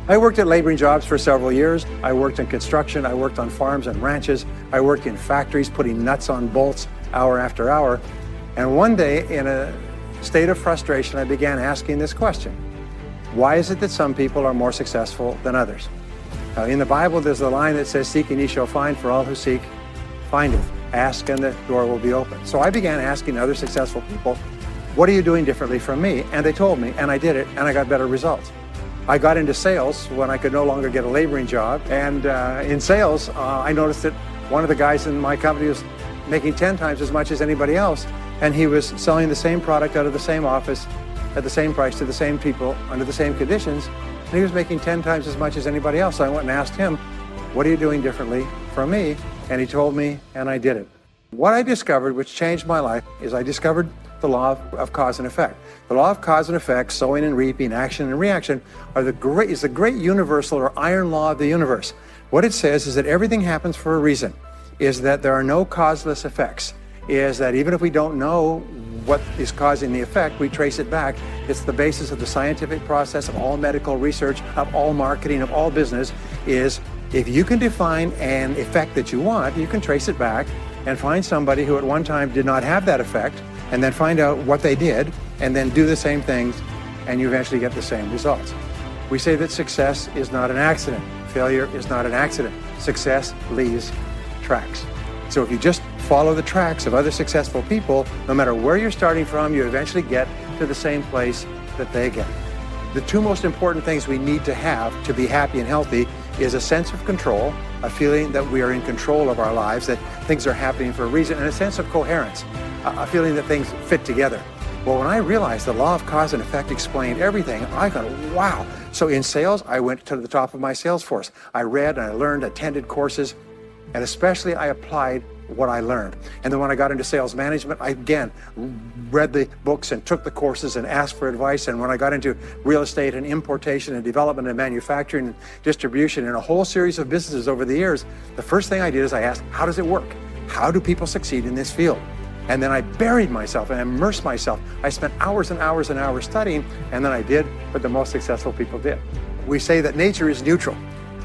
I worked at laboring jobs for several years. I worked in construction. I worked on farms and ranches. I worked in factories putting nuts on bolts hour after hour. And one day, in a state of frustration, I began asking this question. Why is it that some people are more successful than others? Now, in the Bible, there's a line that says, "Seek and ye shall find, for all who seek, findeth. Ask and the door will be open." So I began asking other successful people, what are you doing differently from me? And they told me, and I did it, and I got better results. I got into sales when I could no longer get a laboring job. And in sales, I noticed that one of the guys in my company was making 10 times as much as anybody else. And he was selling the same product out of the same office at the same price to the same people under the same conditions. And he was making 10 times as much as anybody else. So I went and asked him, what are you doing differently from me? And he told me, and I did it. What I discovered, which changed my life, is I discovered the law of cause and effect. The law of cause and effect, sowing and reaping, action and reaction, is the great universal or iron law of the universe. What it says is that everything happens for a reason, is that there are no causeless effects, is that even if we don't know what is causing the effect, we trace it back. It's the basis of the scientific process, of all medical research, of all marketing, of all business, is if you can define an effect that you want, you can trace it back and find somebody who at one time did not have that effect, and then find out what they did, and then do the same things, and you eventually get the same results. We say that success is not an accident. Failure is not an accident. Success leaves tracks. So if you just follow the tracks of other successful people, no matter where you're starting from, you eventually get to the same place that they get. The two most important things we need to have to be happy and healthy is a sense of control, a feeling that we are in control of our lives, that things are happening for a reason, and a sense of coherence, a feeling that things fit together. Well, when I realized the law of cause and effect explained everything, I thought, wow. So in sales, I went to the top of my sales force. I read and I learned, attended courses, and especially I applied what I learned. And then when I got into sales management, I again read the books and took the courses and asked for advice. And when I got into real estate and importation and development and manufacturing and distribution and a whole series of businesses over the years, the first thing I did is I asked, how does it work? How do people succeed in this field? And then I buried myself and immersed myself. I spent hours and hours and hours studying, and then I did what the most successful people did. We say that nature is neutral.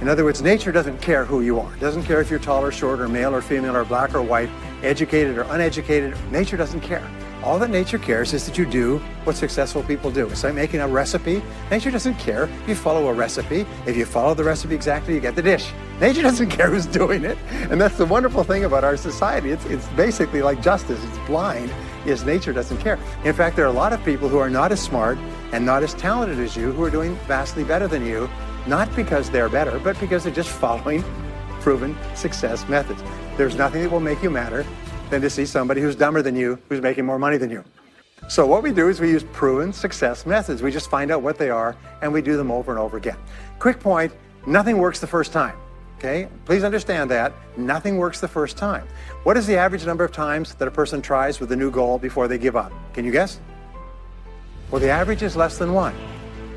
In other words, nature doesn't care who you are. It doesn't care if you're tall or short or male or female or black or white, educated or uneducated. Nature doesn't care. All that nature cares is that you do what successful people do. It's like making a recipe. Nature doesn't care if you follow a recipe. If you follow the recipe exactly, you get the dish. Nature doesn't care who's doing it. And that's the wonderful thing about our society. It's basically like justice. It's blind, is nature doesn't care. In fact, there are a lot of people who are not as smart and not as talented as you who are doing vastly better than you, not because they're better, but because they're just following proven success methods. There's nothing that will make you madder than to see somebody who's dumber than you, who's making more money than you. So what we do is we use proven success methods. We just find out what they are and we do them over and over again. Quick point, nothing works the first time, okay? Please understand that, nothing works the first time. What is the average number of times that a person tries with a new goal before they give up? Can you guess? Well, the average is less than one,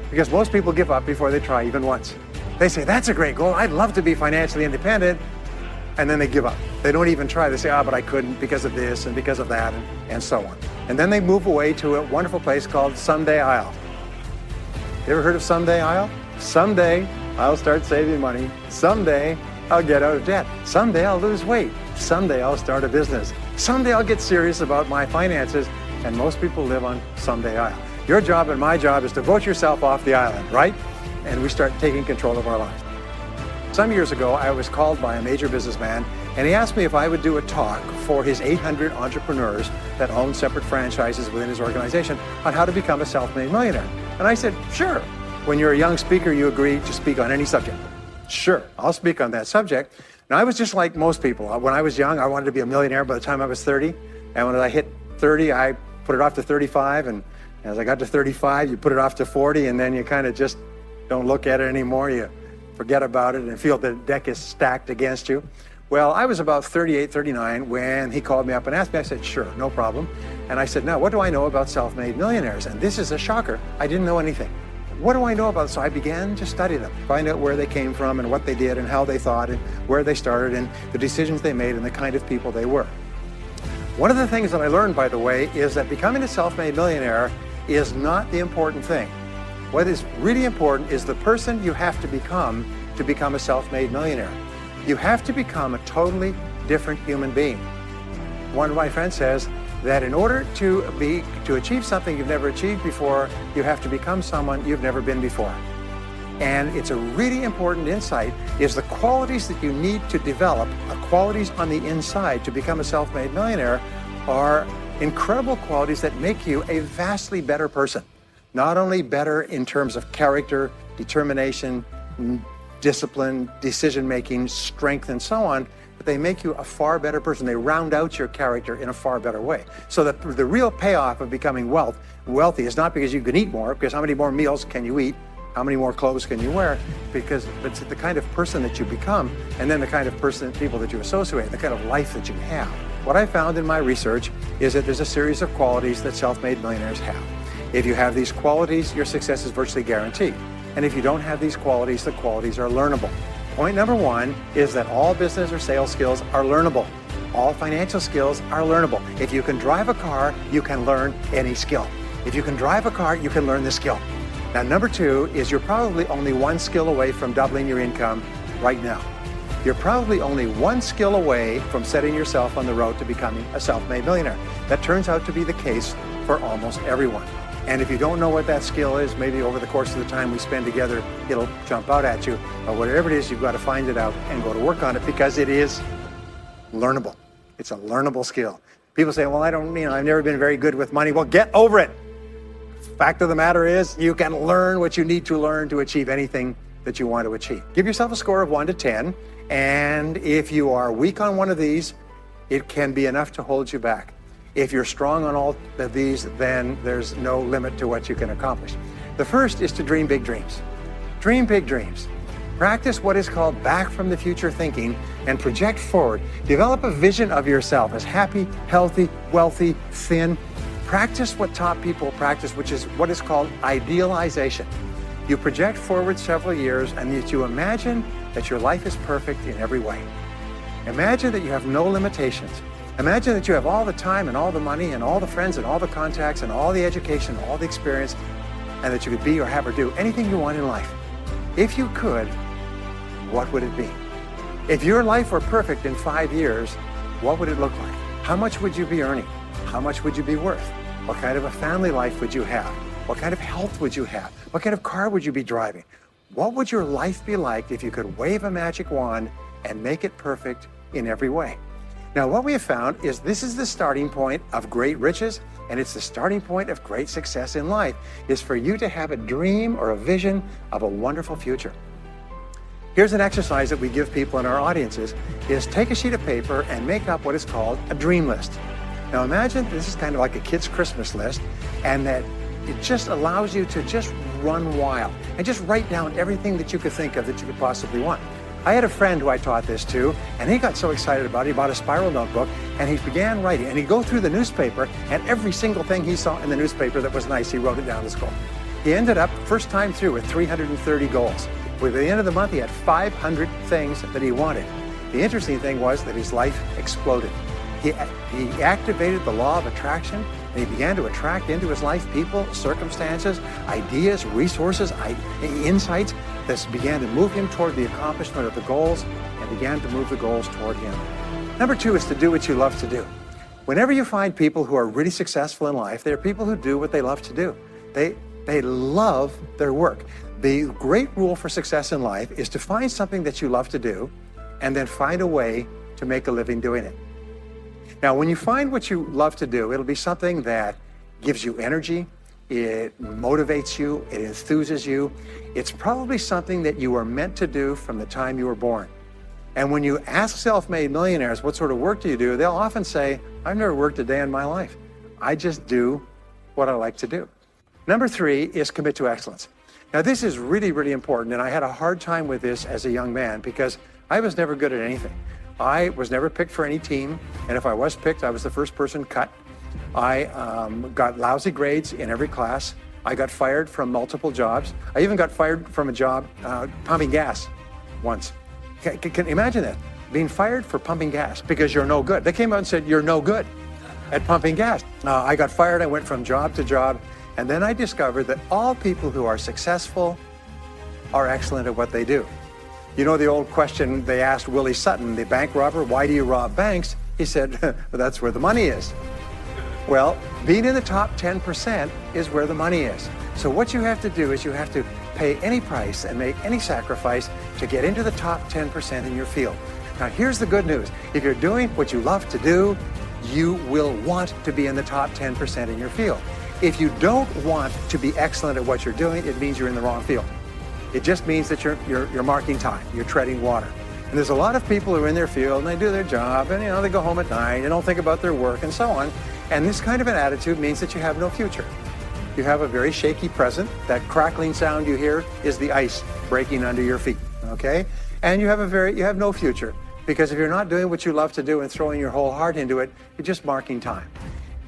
because most people give up before they try even once. They say, that's a great goal, I'd love to be financially independent, and then they give up. They don't even try. They say, but I couldn't because of this and because of that, and so on. And then they move away to a wonderful place called Someday I'll. You ever heard of Someday I'll? Someday I'll start saving money. Someday I'll get out of debt. Someday I'll lose weight. Someday I'll start a business. Someday I'll get serious about my finances. And most people live on Someday I'll. Your job and my job is to vote yourself off the island, right? And we start taking control of our lives. Some years ago, I was called by a major businessman, and he asked me if I would do a talk for his 800 entrepreneurs that own separate franchises within his organization on how to become a self-made millionaire. And I said, sure. When you're a young speaker, you agree to speak on any subject. Sure, I'll speak on that subject. Now, I was just like most people. When I was young, I wanted to be a millionaire by the time I was 30. And when I hit 30, I put it off to 35. And as I got to 35, you put it off to 40, and then you kind of just don't look at it anymore. You forget about it and feel the deck is stacked against you. Well, I was about 38, 39 when he called me up and asked me. I said, sure, no problem. And I said, now, what do I know about self-made millionaires? And this is a shocker. I didn't know anything. What do I know about it? So I began to study them, find out where they came from and what they did and how they thought and where they started and the decisions they made and the kind of people they were. One of the things that I learned, by the way, is that becoming a self-made millionaire is not the important thing. What is really important is the person you have to become a self-made millionaire. You have to become a totally different human being. One of my friends says that in order to achieve something you've never achieved before, you have to become someone you've never been before. And it's a really important insight is the qualities that you need to develop, qualities on the inside to become a self-made millionaire are incredible qualities that make you a vastly better person. Not only better in terms of character, determination, discipline, decision-making, strength, and so on, but they make you a far better person. They round out your character in a far better way. So that the real payoff of becoming wealthy is not because you can eat more, because how many more meals can you eat? How many more clothes can you wear? Because it's the kind of person that you become, and then the kind of people that you associate, the kind of life that you have. What I found in my research is that there's a series of qualities that self-made millionaires have. If you have these qualities, your success is virtually guaranteed. And if you don't have these qualities, the qualities are learnable. Point number one is that all business or sales skills are learnable. All financial skills are learnable. If you can drive a car, you can learn any skill. If you can drive a car, you can learn this skill. Now, number two is you're probably only one skill away from doubling your income right now. You're probably only one skill away from setting yourself on the road to becoming a self-made millionaire. That turns out to be the case for almost everyone. And if you don't know what that skill is, maybe over the course of the time we spend together, it'll jump out at you. But whatever it is, you've got to find it out and go to work on it because it is learnable. It's a learnable skill. People say, well, I've never been very good with money. Well, get over it. Fact of the matter is, you can learn what you need to learn to achieve anything that you want to achieve. Give yourself a score of 1 to 10, and if you are weak on one of these, it can be enough to hold you back. If you're strong on all of these, then there's no limit to what you can accomplish. The first is to dream big dreams. Dream big dreams. Practice what is called back from the future thinking and project forward. Develop a vision of yourself as happy, healthy, wealthy, thin. Practice what top people practice, which is what is called idealization. You project forward several years and that you imagine that your life is perfect in every way. Imagine that you have no limitations. Imagine that you have all the time and all the money and all the friends and all the contacts and all the education, all the experience, and that you could be or have or do anything you want in life. If you could, what would it be? If your life were perfect in 5 years, what would it look like? How much would you be earning? How much would you be worth? What kind of a family life would you have? What kind of health would you have? What kind of car would you be driving? What would your life be like if you could wave a magic wand and make it perfect in every way? Now, what we have found is this is the starting point of great riches, and it's the starting point of great success in life, is for you to have a dream or a vision of a wonderful future. Here's an exercise that we give people in our audiences, is take a sheet of paper and make up what is called a dream list. Now imagine this is kind of like a kid's Christmas list, and that it just allows you to just run wild and just write down everything that you could think of that you could possibly want. I had a friend who I taught this to, and he got so excited about it, he bought a spiral notebook, and he began writing. And he'd go through the newspaper, and every single thing he saw in the newspaper that was nice, he wrote it down as goal. He ended up, first time through, with 330 goals. By the end of the month, he had 500 things that he wanted. The interesting thing was that his life exploded. He activated the law of attraction, and he began to attract into his life people, circumstances, ideas, resources, insights that began to move him toward the accomplishment of the goals and began to move the goals toward him. Number two is to do what you love to do. Whenever you find people who are really successful in life, they're people who do what they love to do. They love their work. The great rule for success in life is to find something that you love to do and then find a way to make a living doing it. Now, when you find what you love to do, it'll be something that gives you energy, it motivates you, it enthuses you. It's probably something that you were meant to do from the time you were born. And when you ask self-made millionaires, what sort of work do you do? They'll often say, I've never worked a day in my life. I just do what I like to do. Number three is commit to excellence. Now, this is really, really important, and I had a hard time with this as a young man because I was never good at anything. I was never picked for any team, and if I was picked, I was the first person cut. I got lousy grades in every class. I got fired from multiple jobs. I even got fired from a job pumping gas once. Can you imagine that? Being fired for pumping gas because you're no good. They came out and said, you're no good at pumping gas. I got fired. I went from job to job, And then I discovered that all people who are successful are excellent at what they do. You know the old question they asked Willie Sutton, the bank robber, why do you rob banks? He said, well, that's where the money is. Well, being in the top 10% is where the money is. So what you have to do is you have to pay any price and make any sacrifice to get into the top 10% in your field. Now, here's the good news. If you're doing what you love to do, you will want to be in the top 10% in your field. If you don't want to be excellent at what you're doing, it means you're in the wrong field. It just means that you're marking time, you're treading water. And there's a lot of people who are in their field and they do their job and they go home at night, they don't think about their work and so on. And this kind of an attitude means that you have no future. You have a very shaky present. That crackling sound you hear is the ice breaking under your feet, okay? And you have no future, because if you're not doing what you love to do and throwing your whole heart into it, you're just marking time.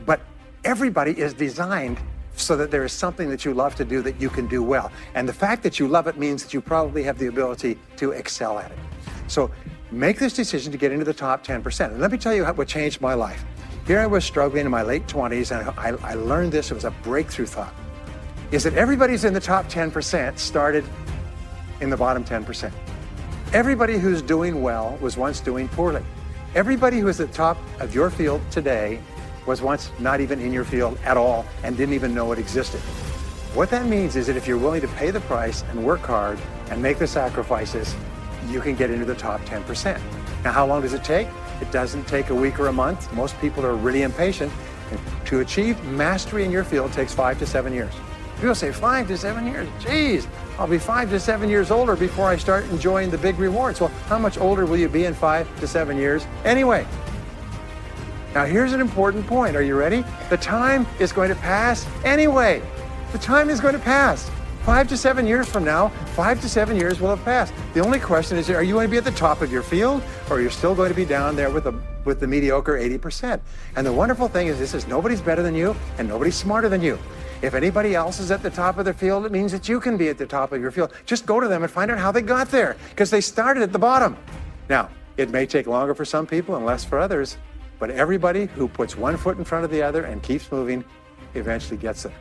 But everybody is designed so that there is something that you love to do that you can do well. And the fact that you love it means that you probably have the ability to excel at it. So make this decision to get into the top 10%. And let me tell you what changed my life. Here I was struggling in my late 20s, and I learned this. It was a breakthrough thought, is that everybody's in the top 10% started in the bottom 10%. Everybody who's doing well was once doing poorly. Everybody who is at the top of your field today was once not even in your field at all and didn't even know it existed. What that means is that if you're willing to pay the price and work hard and make the sacrifices, you can get into the top 10%. Now, how long does it take? It doesn't take a week or a month. Most people are really impatient. And to achieve mastery in your field takes 5 to 7 years. People say 5 to 7 years. Geez, I'll be 5 to 7 years older before I start enjoying the big rewards. Well, how much older will you be in 5 to 7 years anyway? Now, here's an important point. Are you ready? The time is going to pass anyway. The time is going to pass. 5 to 7 years from now, 5 to 7 years will have passed. The only question is, are you going to be at the top of your field, or are you still going to be down there with the mediocre 80%? And the wonderful thing is this is nobody's better than you and nobody's smarter than you. If anybody else is at the top of their field, it means that you can be at the top of your field. Just go to them and find out how they got there, because they started at the bottom. Now, it may take longer for some people and less for others, but everybody who puts one foot in front of the other and keeps moving eventually gets there.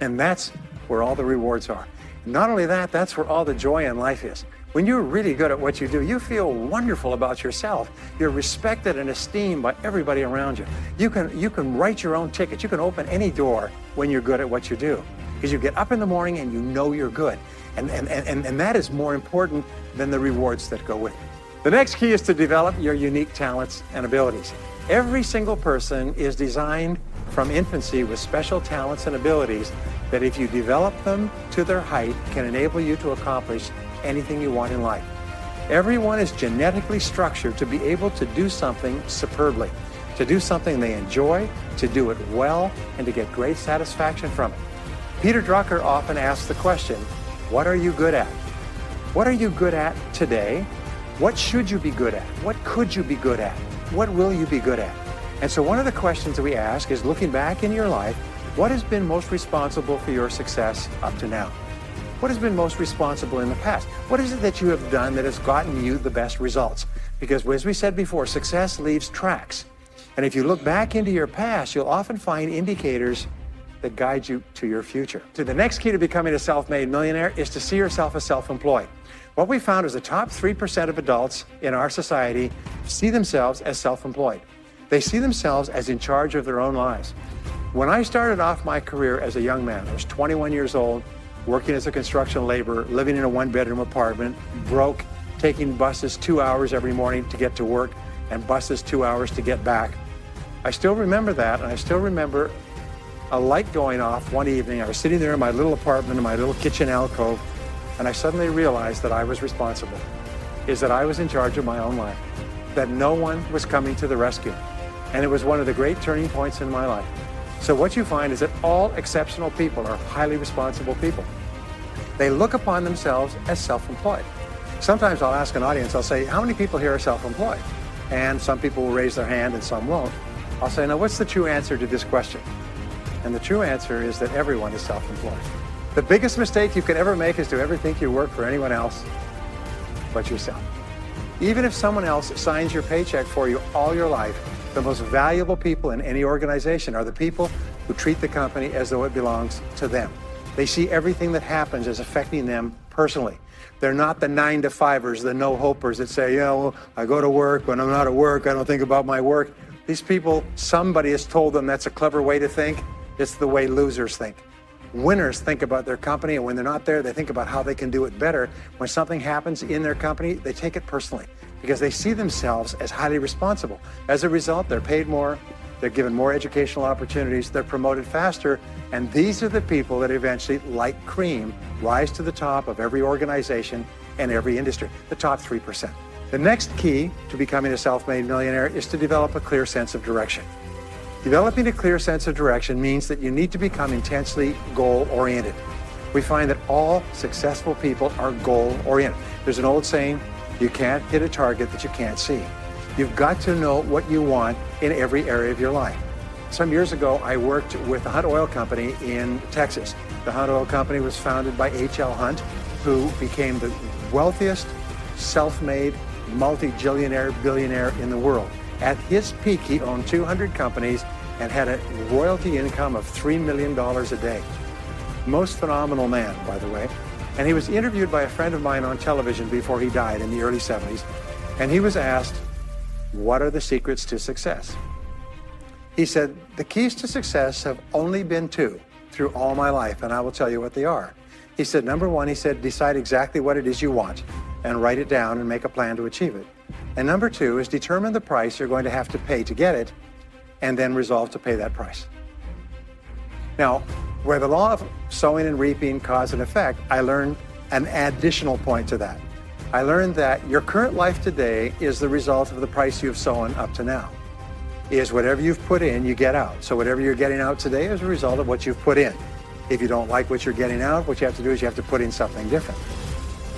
And that's where all the rewards are. Not only that, that's where all the joy in life is. When you're really good at what you do, you feel wonderful about yourself. You're respected and esteemed by everybody around you. You can write your own ticket. You can open any door when you're good at what you do, because you get up in the morning and you know you're good. And that is more important than the rewards that go with it. The next key is to develop your unique talents and abilities. Every single person is designed from infancy with special talents and abilities that, if you develop them to their height, can enable you to accomplish anything you want in life. Everyone is genetically structured to be able to do something superbly, to do something they enjoy, to do it well, and to get great satisfaction from it. Peter Drucker often asks the question, what are you good at? What are you good at today? What should you be good at? What could you be good at? What will you be good at? And so one of the questions that we ask is, looking back in your life, what has been most responsible for your success up to now? What has been most responsible in the past? What is it that you have done that has gotten you the best results? Because as we said before, success leaves tracks. And if you look back into your past, you'll often find indicators that guide you to your future. So the next key to becoming a self-made millionaire is to see yourself as self-employed. What we found is the top 3% of adults in our society see themselves as self-employed. They see themselves as in charge of their own lives. When I started off my career as a young man, I was 21 years old, working as a construction laborer, living in a one-bedroom apartment, broke, taking buses 2 hours every morning to get to work and buses 2 hours to get back. I still remember that, and I still remember a light going off one evening. I was sitting there in my little apartment, in my little kitchen alcove, and I suddenly realized that I was responsible, is that I was in charge of my own life, that no one was coming to the rescue. And it was one of the great turning points in my life. So what you find is that all exceptional people are highly responsible people. They look upon themselves as self-employed. Sometimes I'll ask an audience, I'll say, how many people here are self-employed? And some people will raise their hand and some won't. I'll say, now what's the true answer to this question? And the true answer is that everyone is self-employed. The biggest mistake you can ever make is to ever think you work for anyone else but yourself. Even if someone else signs your paycheck for you all your life, the most valuable people in any organization are the people who treat the company as though it belongs to them. They see everything that happens as affecting them personally. They're not the 9-to-5ers, the no-hopers that say, well, I go to work. When I'm not at work, I don't think about my work. These people, somebody has told them that's a clever way to think. It's the way losers think. Winners think about their company, and when they're not there, they think about how they can do it better. When something happens in their company, they take it personally because they see themselves as highly responsible. As a result, they're paid more, they're given more educational opportunities, they're promoted faster, and these are the people that eventually, like cream, rise to the top of every organization and every industry, the top 3%. The next key to becoming a self-made millionaire is to develop a clear sense of direction. Developing a clear sense of direction means that you need to become intensely goal-oriented. We find that all successful people are goal-oriented. There's an old saying, you can't hit a target that you can't see. You've got to know what you want in every area of your life. Some years ago, I worked with the Hunt Oil Company in Texas. The Hunt Oil Company was founded by H.L. Hunt, who became the wealthiest self-made multi-jillionaire billionaire in the world. At his peak, he owned 200 companies and had a royalty income of $3 million a day. Most phenomenal man, by the way. And he was interviewed by a friend of mine on television before he died in the early 70s. And he was asked, what are the secrets to success? He said, the keys to success have only been two through all my life, and I will tell you what they are. He said, number one, he said, decide exactly what it is you want and write it down and make a plan to achieve it. And number two is determine the price you're going to have to pay to get it and then resolve to pay that price. Now, where the law of sowing and reaping cause and effect, I learned an additional point to that. I learned that your current life today is the result of the price you've sown up to now. Is whatever you've put in, you get out. So whatever you're getting out today is a result of what you've put in. If you don't like what you're getting out, what you have to do is you have to put in something different.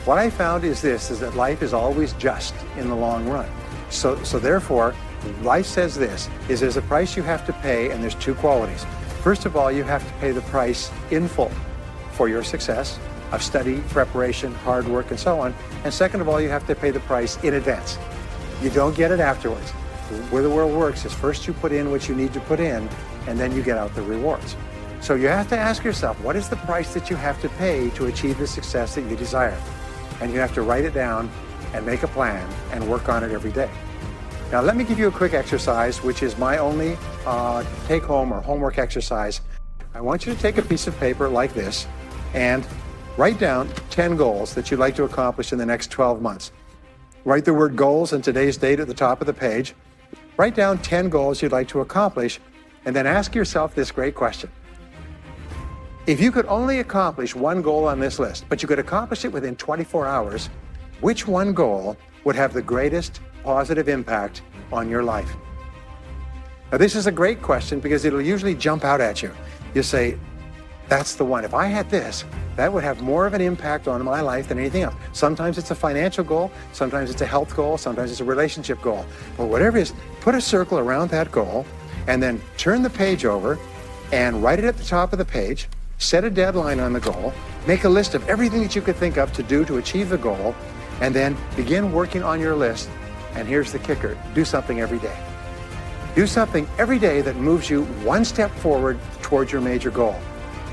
What I found is that life is always just in the long run. So therefore, life says this, is there's a price you have to pay, and there's two qualities. First of all, you have to pay the price in full for your success of study, preparation, hard work, and so on. And second of all, you have to pay the price in advance. You don't get it afterwards. The way the world works is first you put in what you need to put in, and then you get out the rewards. So you have to ask yourself, what is the price that you have to pay to achieve the success that you desire? And you have to write it down and make a plan and work on it every day. Now, let me give you a quick exercise, which is my only take-home or homework exercise. I want you to take a piece of paper like this and write down 10 goals that you'd like to accomplish in the next 12 months. Write the word goals and today's date at the top of the page. Write down 10 goals you'd like to accomplish, and then ask yourself this great question. If you could only accomplish one goal on this list, but you could accomplish it within 24 hours, which one goal would have the greatest positive impact on your life? Now, this is a great question because it'll usually jump out at you. You say, that's the one. If I had this, that would have more of an impact on my life than anything else. Sometimes it's a financial goal, sometimes it's a health goal, sometimes it's a relationship goal. But whatever it is, put a circle around that goal and then turn the page over and write it at the top of the page. Set a deadline on the goal, make a list of everything that you could think of to do to achieve the goal, and then begin working on your list. And here's the kicker, do something every day. Do something every day that moves you one step forward towards your major goal.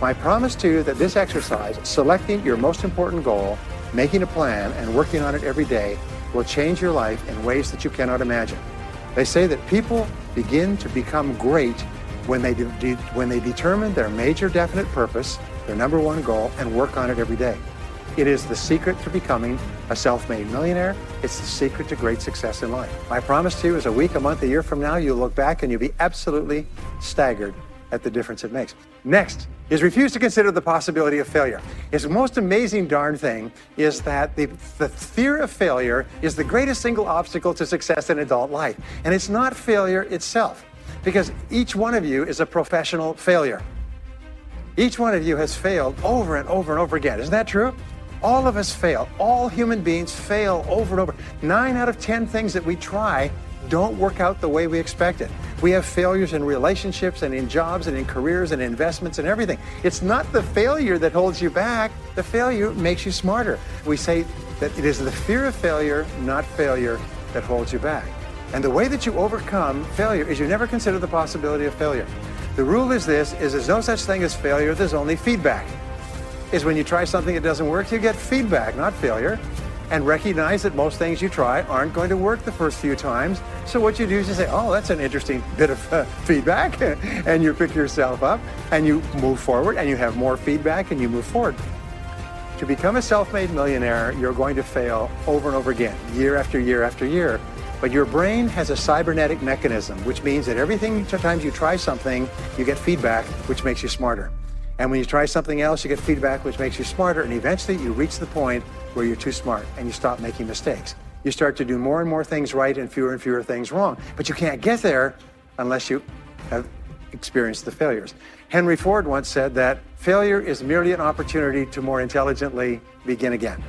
My promise to you that this exercise, selecting your most important goal, making a plan, and working on it every day will change your life in ways that you cannot imagine. They say that people begin to become great when they determine their major definite purpose, their number one goal, and work on it every day. It is the secret to becoming a self-made millionaire. It's the secret to great success in life. My promise to you is a week, a month, a year from now, you'll look back and you'll be absolutely staggered at the difference it makes. Next is refuse to consider the possibility of failure. It's the most amazing darn thing is that the fear of failure is the greatest single obstacle to success in adult life. And it's not failure itself, because each one of you is a professional failure. Each one of you has failed over and over and over again. Isn't that true? All of us fail. All human beings fail over and over. 9 out of 10 things that we try don't work out the way we expected. We have failures in relationships and in jobs and in careers and investments and everything. It's not the failure that holds you back. The failure makes you smarter. We say that it is the fear of failure, not failure, that holds you back. And the way that you overcome failure is you never consider the possibility of failure. The rule is this, is there's no such thing as failure, there's only feedback. Is when you try something that doesn't work, you get feedback, not failure. And recognize that most things you try aren't going to work the first few times. So what you do is you say, oh, that's an interesting bit of feedback. And you pick yourself up and you move forward and you have more feedback and you move forward. To become a self-made millionaire, you're going to fail over and over again, year after year after year. But your brain has a cybernetic mechanism, which means that sometimes you try something, you get feedback, which makes you smarter. And when you try something else, you get feedback, which makes you smarter. And eventually you reach the point where you're too smart and you stop making mistakes. You start to do more and more things right and fewer things wrong. But you can't get there unless you have experienced the failures. Henry Ford once said that failure is merely an opportunity to more intelligently begin again.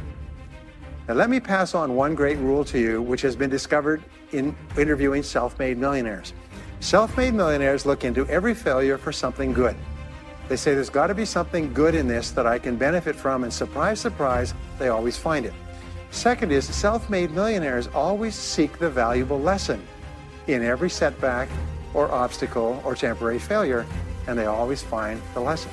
Now let me pass on one great rule to you, which has been discovered in interviewing self-made millionaires. Self-made millionaires look into every failure for something good. They say there's got to be something good in this that I can benefit from, and surprise, surprise, they always find it. Second is self-made millionaires always seek the valuable lesson in every setback or obstacle or temporary failure, and they always find the lesson.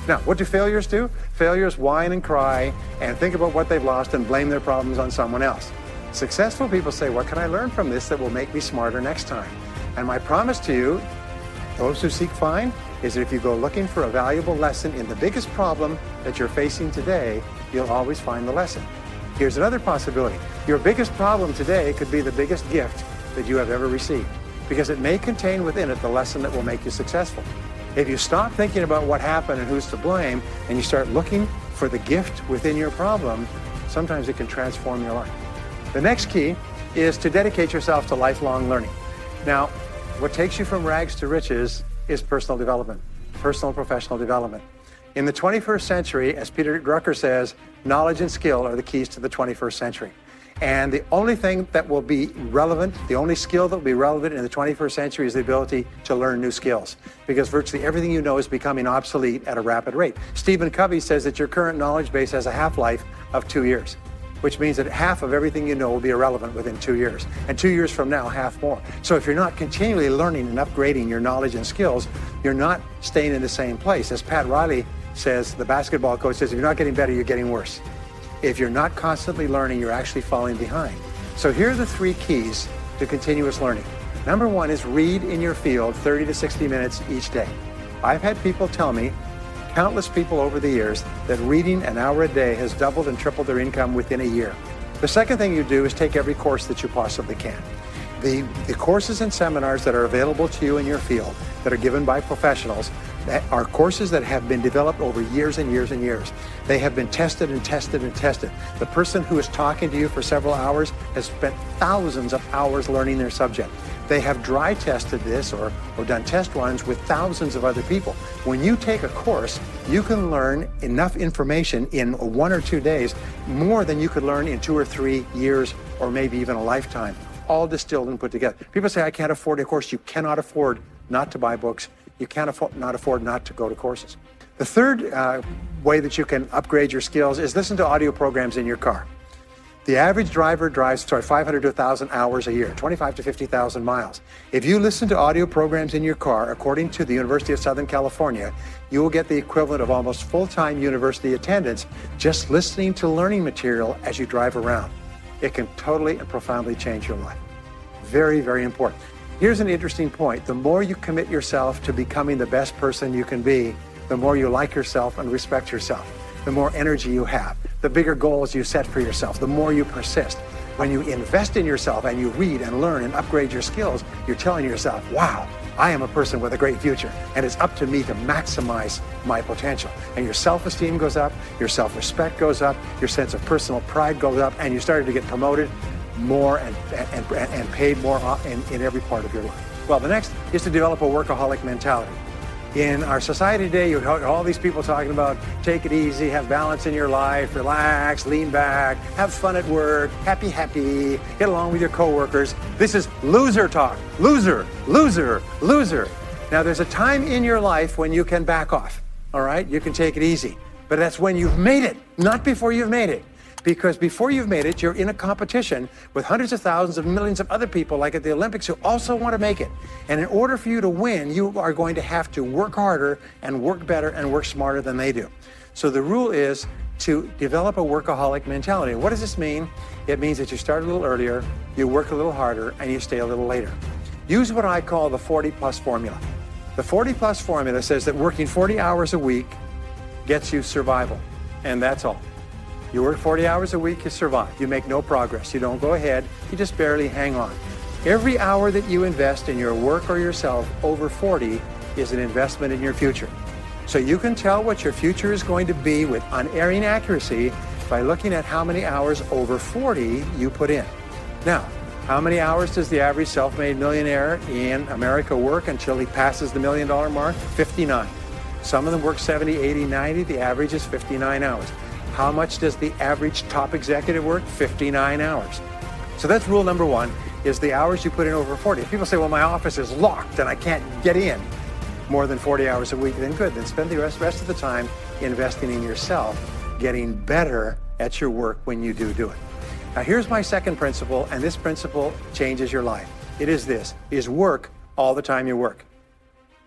Now, what do failures do? Failures whine and cry and think about what they've lost and blame their problems on someone else. Successful people say, what can I learn from this that will make me smarter next time? And my promise to you, those who seek find, is that if you go looking for a valuable lesson in the biggest problem that you're facing today, you'll always find the lesson. Here's another possibility. Your biggest problem today could be the biggest gift that you have ever received, because it may contain within it the lesson that will make you successful. If you stop thinking about what happened and who's to blame, and you start looking for the gift within your problem, sometimes it can transform your life. The next key is to dedicate yourself to lifelong learning. Now, what takes you from rags to riches is personal development, personal and professional development. In the 21st century, as Peter Drucker says, knowledge and skill are the keys to the 21st century. And the only thing that will be relevant, the only skill that will be relevant in the 21st century is the ability to learn new skills, because virtually everything you know is becoming obsolete at a rapid rate. Stephen Covey says that your current knowledge base has a half-life of 2 years, which means that half of everything you know will be irrelevant within 2 years. And 2 years from now, half more. So if you're not continually learning and upgrading your knowledge and skills, you're not staying in the same place. As Pat Riley says, the basketball coach says, if you're not getting better, you're getting worse. If you're not constantly learning, you're actually falling behind. So here are the 3 keys to continuous learning. Number 1 is read in your field 30 to 60 minutes each day. I've had people tell me, countless people over the years, that reading an hour a day has doubled and tripled their income within a year. The second thing you do is take every course that you possibly can. The courses and seminars that are available to you in your field that are given by professionals that are courses that have been developed over years and years and years. They have been tested and tested and tested. The person who is talking to you for several hours has spent thousands of hours learning their subject. They have dry tested this or done test runs with thousands of other people. When you take a course, you can learn enough information in 1 or 2 days, more than you could learn in 2 or 3 years or maybe even a lifetime, all distilled and put together. People say, I can't afford a course. You cannot afford not to buy books. You can't afford not to go to courses. The third way that you can upgrade your skills is listen to audio programs in your car. The average driver drives 500 to 1,000 hours a year, 25 to 50,000 miles. If you listen to audio programs in your car, according to the University of Southern California, you will get the equivalent of almost full-time university attendance just listening to learning material as you drive around. It can totally and profoundly change your life. Very, very important. Here's an interesting point. The more you commit yourself to becoming the best person you can be, the more you like yourself and respect yourself, the more energy you have, the bigger goals you set for yourself, the more you persist. When you invest in yourself and you read and learn and upgrade your skills, you're telling yourself, wow, I am a person with a great future, and it's up to me to maximize my potential. And your self-esteem goes up, your self-respect goes up, your sense of personal pride goes up, and you started to get promoted more and paid more in every part of your life. Well, the next is to develop a workaholic mentality. In our society today, you have all these people talking about take it easy, have balance in your life, relax, lean back, have fun at work, happy, get along with your coworkers. This is loser talk. Loser, loser, loser. Now, there's a time in your life when you can back off, all right? You can take it easy. But that's when you've made it, not before you've made it. Because before you've made it, you're in a competition with hundreds of thousands of millions of other people like at the Olympics who also want to make it. And in order for you to win, you are going to have to work harder and work better and work smarter than they do. So the rule is to develop a workaholic mentality. What does this mean? It means that you start a little earlier, you work a little harder, and you stay a little later. Use what I call the 40-plus formula. The 40-plus formula says that working 40 hours a week gets you survival, and that's all. You work 40 hours a week, you survive. You make no progress. You don't go ahead. You just barely hang on. Every hour that you invest in your work or yourself over 40 is an investment in your future. So you can tell what your future is going to be with unerring accuracy by looking at how many hours over 40 you put in. Now, how many hours does the average self-made millionaire in America work until he passes the $1 million mark? 59. Some of them work 70, 80, 90. The average is 59 hours. How much does the average top executive work? 59 hours. So that's rule number one, is the hours you put in over 40. If people say, well, my office is locked and I can't get in more than 40 hours a week, then good. Then spend the rest of the time investing in yourself, getting better at your work when you do it. Now, here's my second principle, and this principle changes your life. It is this, is work all the time you work.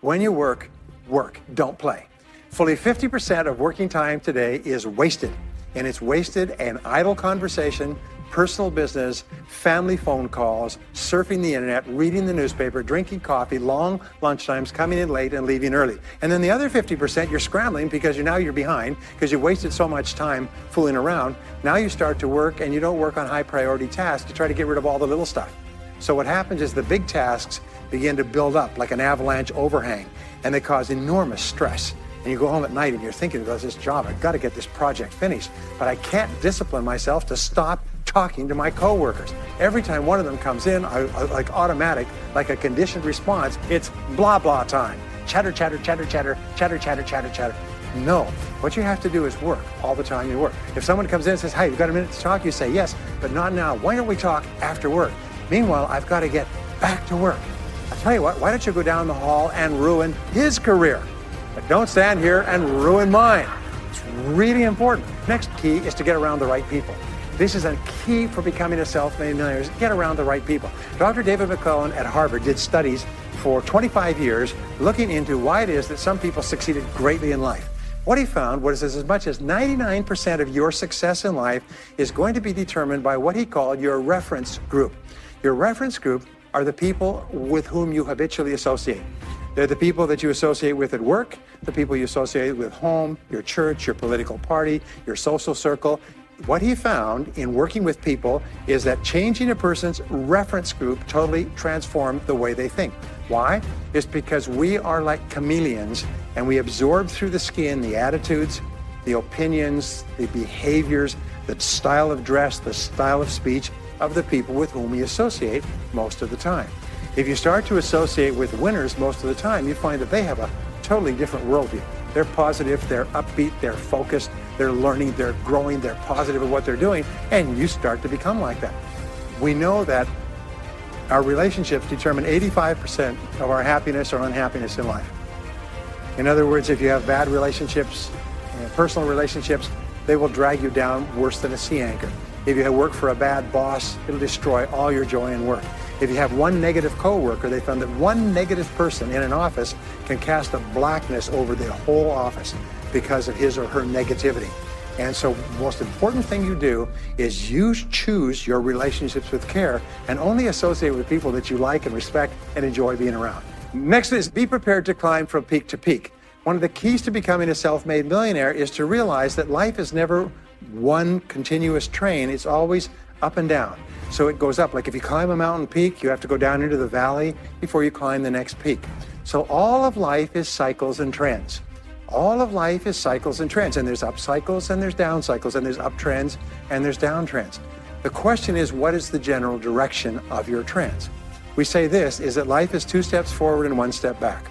When you work, work, don't play. Fully 50% of working time today is wasted, and it's wasted in idle conversation, personal business, family phone calls, surfing the internet, reading the newspaper, drinking coffee, long lunchtimes, coming in late and leaving early. And then the other 50%, you're scrambling because you're behind because you wasted so much time fooling around. Now you start to work and you don't work on high priority tasks to try to get rid of all the little stuff. So what happens is the big tasks begin to build up like an avalanche overhang, and they cause enormous stress. And you go home at night and you're thinking about this job, I've got to get this project finished, but I can't discipline myself to stop talking to my coworkers. Every time one of them comes in, I like automatic, like a conditioned response, it's blah, blah time. Chatter, chatter, chatter, chatter, chatter, chatter, chatter, chatter. No, what you have to do is work all the time you work. If someone comes in and says, hey, you've got a minute to talk, you say, yes, but not now. Why don't we talk after work? Meanwhile, I've got to get back to work. I'll tell you what, why don't you go down the hall and ruin his career? But don't stand here and ruin mine. It's really important. Next key is to get around the right people. This is a key for becoming a self-made millionaire, is get around the right people. Dr. David McClellan at Harvard did studies for 25 years looking into why it is that some people succeeded greatly in life. What he found was as much as 99% of your success in life is going to be determined by what he called your reference group. Your reference group are the people with whom you habitually associate. They're the people that you associate with at work, the people you associate with home, your church, your political party, your social circle. What he found in working with people is that changing a person's reference group totally transformed the way they think. Why? It's because we are like chameleons, and we absorb through the skin the attitudes, the opinions, the behaviors, the style of dress, the style of speech of the people with whom we associate most of the time. If you start to associate with winners most of the time, you find that they have a totally different worldview. They're positive, they're upbeat, they're focused, they're learning, they're growing, they're positive at what they're doing, and you start to become like that. We know that our relationships determine 85% of our happiness or unhappiness in life. In other words, if you have bad relationships, personal relationships, they will drag you down worse than a sea anchor. If you have worked for a bad boss, it'll destroy all your joy in work. If you have one negative coworker, they found that one negative person in an office can cast a blackness over the whole office because of his or her negativity. And so the most important thing you do is you choose your relationships with care and only associate with people that you like and respect and enjoy being around. Next is be prepared to climb from peak to peak. One of the keys to becoming a self-made millionaire is to realize that life is never one continuous train. It's always up and down. So it goes up. Like if you climb a mountain peak, you have to go down into the valley before you climb the next peak. So all of life is cycles and trends. All of life is cycles and trends. And there's up cycles and there's down cycles and there's up trends and there's down trends. The question is, what is the general direction of your trends? We say this, is that life is 2 steps forward and 1 step back.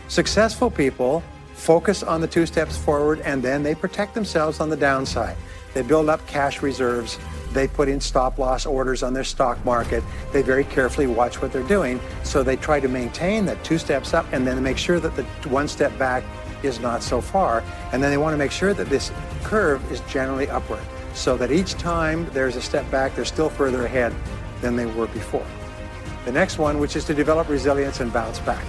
Successful people focus on the 2 steps forward and then they protect themselves on the downside. They build up cash reserves. They put in stop loss orders on their stock market. They very carefully watch what they're doing. So they try to maintain that 2 steps up and then make sure that the 1 step back is not so far. And then they want to make sure that this curve is generally upward. so that each time there's a step back, they're still further ahead than they were before. The next one, which is to develop resilience and bounce back.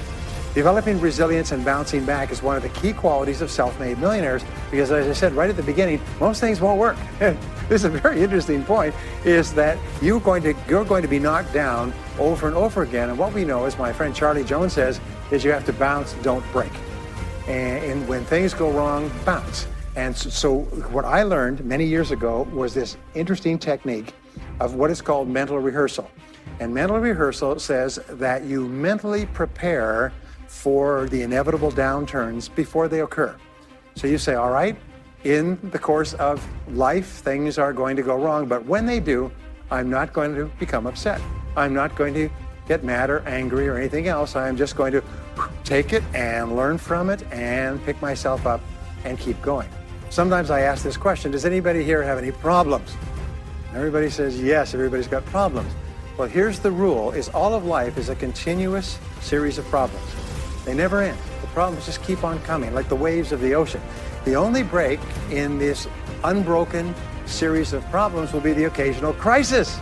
Developing resilience and bouncing back is one of the key qualities of self-made millionaires, because as I said right at the beginning, most things won't work. This is a very interesting point, is that you're going to be knocked down over and over again. And what we know, as my friend Charlie Jones says, is you have to bounce, don't break. And when things go wrong, bounce. And so what I learned many years ago was this interesting technique of what is called mental rehearsal. And mental rehearsal says that you mentally prepare for the inevitable downturns before they occur. So you say, all right, in the course of life, things are going to go wrong, but when they do, I'm not going to become upset. I'm not going to get mad or angry or anything else. I'm just going to take it and learn from it and pick myself up and keep going. Sometimes I ask this question, does anybody here have any problems? Everybody says yes, everybody's got problems. Well, here's the rule, is all of life is a continuous series of problems. They never end. The problems just keep on coming, like the waves of the ocean. The only break in this unbroken series of problems will be the occasional crisis.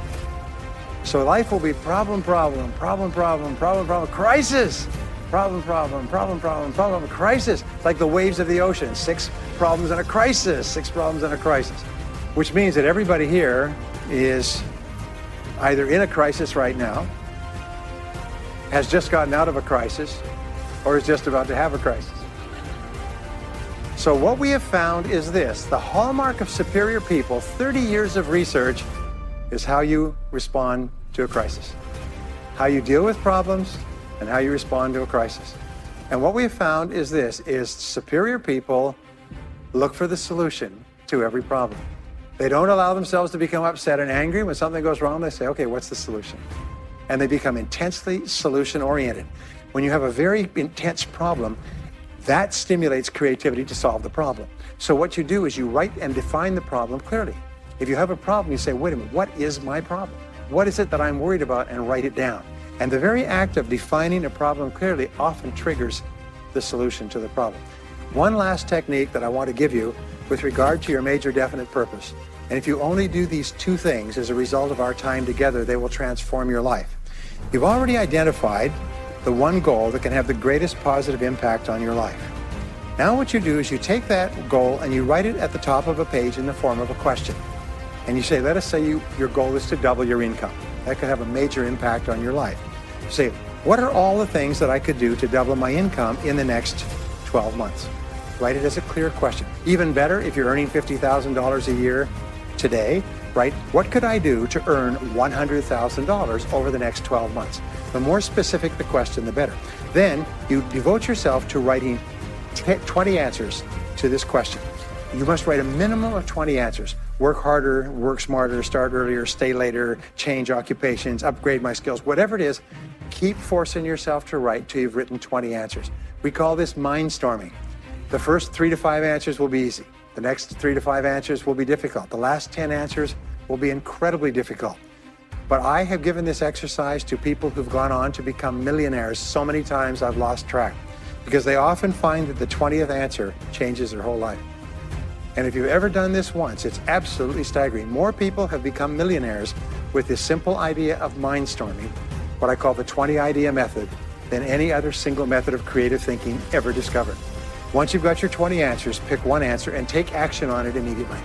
So life will be problem, problem, problem, problem, problem, problem, crisis. Problem, problem, problem, problem, problem, crisis. It's like the waves of the ocean. 6 problems and a crisis, 6 problems and a crisis. Which means that everybody here is either in a crisis right now, has just gotten out of a crisis, or is just about to have a crisis. So what we have found is this: the hallmark of superior people, 30 years of research, is how you respond to a crisis. How you deal with problems and how you respond to a crisis. And what we have found is this, is superior people look for the solution to every problem. They don't allow themselves to become upset and angry. When something goes wrong, they say, okay, what's the solution? And they become intensely solution-oriented. When you have a very intense problem, that stimulates creativity to solve the problem. So what you do is you write and define the problem clearly. If you have a problem, you say, wait a minute, what is my problem? What is it that I'm worried about? And write it down. And the very act of defining a problem clearly often triggers the solution to the problem. One last technique that I want to give you with regard to your major definite purpose. And if you only do these 2 things as a result of our time together, they will transform your life. You've already identified the one goal that can have the greatest positive impact on your life. Now what you do is you take that goal and you write it at the top of a page in the form of a question. And you say, let us say your goal is to double your income. That could have a major impact on your life. You say, what are all the things that I could do to double my income in the next 12 months? Write it as a clear question. Even better, if you're earning $50,000 a year today, write, what could I do to earn $100,000 over the next 12 months? The more specific the question, the better. Then you devote yourself to writing 20 answers to this question. You must write a minimum of 20 answers. Work harder, work smarter, start earlier, stay later, change occupations, upgrade my skills, whatever it is, keep forcing yourself to write till you've written 20 answers. We call this mindstorming. The first 3 to 5 answers will be easy. The next 3 to 5 answers will be difficult. The last 10 answers will be incredibly difficult. But I have given this exercise to people who've gone on to become millionaires so many times I've lost track, because they often find that the 20th answer changes their whole life. And if you've ever done this once, it's absolutely staggering. More people have become millionaires with this simple idea of mindstorming, what I call the 20 idea method, than any other single method of creative thinking ever discovered. Once you've got your 20 answers, pick one answer and take action on it immediately.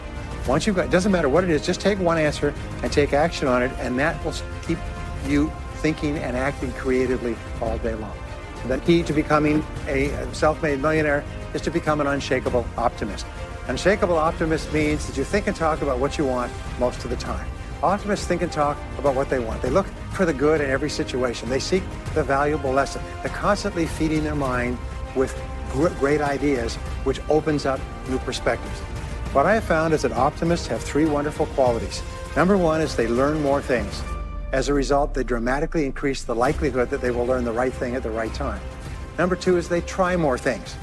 Once you've got, it doesn't matter what it is, just take one answer and take action on it, and that will keep you thinking and acting creatively all day long. The key to becoming a self-made millionaire is to become an unshakable optimist. Unshakable optimist means that you think and talk about what you want most of the time. Optimists think and talk about what they want. They look for the good in every situation. They seek the valuable lesson. They're constantly feeding their mind with great ideas, which opens up new perspectives. What I have found is that optimists have 3 wonderful qualities. Number 1 is they learn more things. As a result, they dramatically increase the likelihood that they will learn the right thing at the right time. Number 2 is they try more things,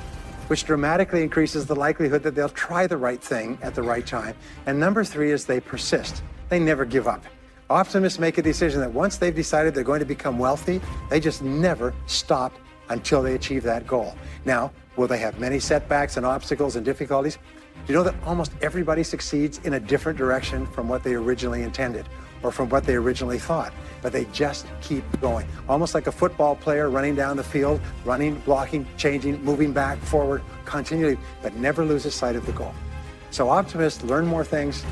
which dramatically increases the likelihood that they'll try the right thing at the right time. And number 3 is they persist. They never give up. Optimists make a decision that once they've decided they're going to become wealthy, they just never stop until they achieve that goal. Now, will they have many setbacks and obstacles and difficulties? Do you know that almost everybody succeeds in a different direction from what they originally intended or from what they originally thought? But they just keep going. Almost like a football player running down the field, running, blocking, changing, moving back, forward, continually, but never loses sight of the goal. So optimists learn more things,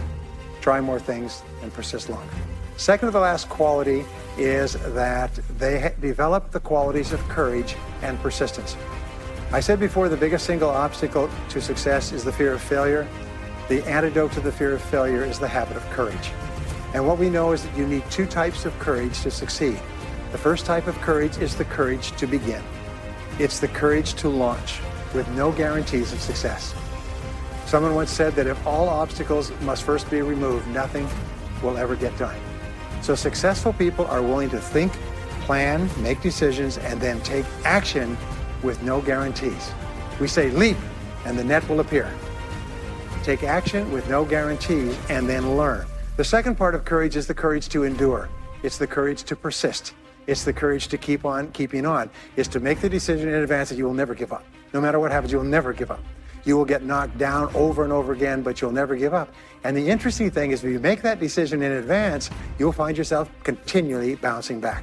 try more things, and persist longer. Second to the last quality is that they develop the qualities of courage and persistence. I said before, the biggest single obstacle to success is the fear of failure. The antidote to the fear of failure is the habit of courage. And what we know is that you need two types of courage to succeed. The first type of courage is the courage to begin. It's the courage to launch with no guarantees of success. Someone once said that if all obstacles must first be removed, nothing will ever get done. So successful people are willing to think, plan, make decisions, and then take action with no guarantees. We say leap and the net will appear. Take action with no guarantees and then learn. The second part of courage is the courage to endure. It's the courage to persist. It's the courage to keep on keeping on. It's to make the decision in advance that you will never give up. No matter what happens, you will never give up. You will get knocked down over and over again, but you'll never give up. And the interesting thing is, if you make that decision in advance, you'll find yourself continually bouncing back.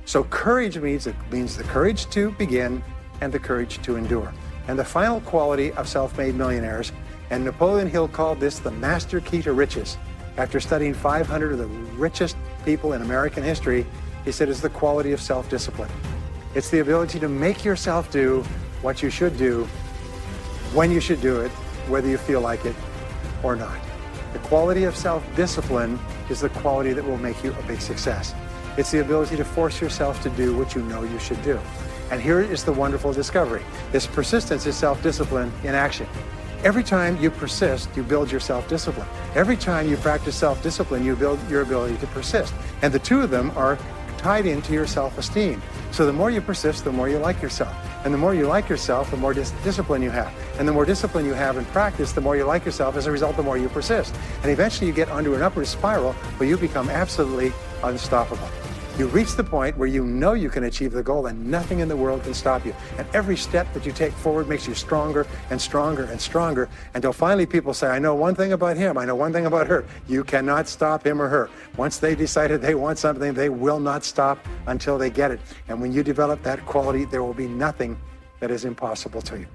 So courage means the courage to begin and the courage to endure. And the final quality of self-made millionaires, and Napoleon Hill called this the master key to riches. After studying 500 of the richest people in American history, he said it's the quality of self-discipline. It's the ability to make yourself do what you should do, when you should do it, whether you feel like it or not. The quality of self-discipline is the quality that will make you a big success. It's the ability to force yourself to do what you know you should do. And here is the wonderful discovery. This persistence is self-discipline in action. Every time you persist, you build your self-discipline. Every time you practice self-discipline, you build your ability to persist. And the two of them are tied into your self-esteem. So the more you persist, the more you like yourself. And the more you like yourself, the more discipline you have. And the more discipline you have in practice, the more you like yourself. As a result, the more you persist. And eventually you get onto an upward spiral where you become absolutely unstoppable. You reach the point where you know you can achieve the goal and nothing in the world can stop you. And every step that you take forward makes you stronger and stronger and stronger until finally people say, I know one thing about him, I know one thing about her. You cannot stop him or her. Once they decided they want something, they will not stop until they get it. And when you develop that quality, there will be nothing that is impossible to you.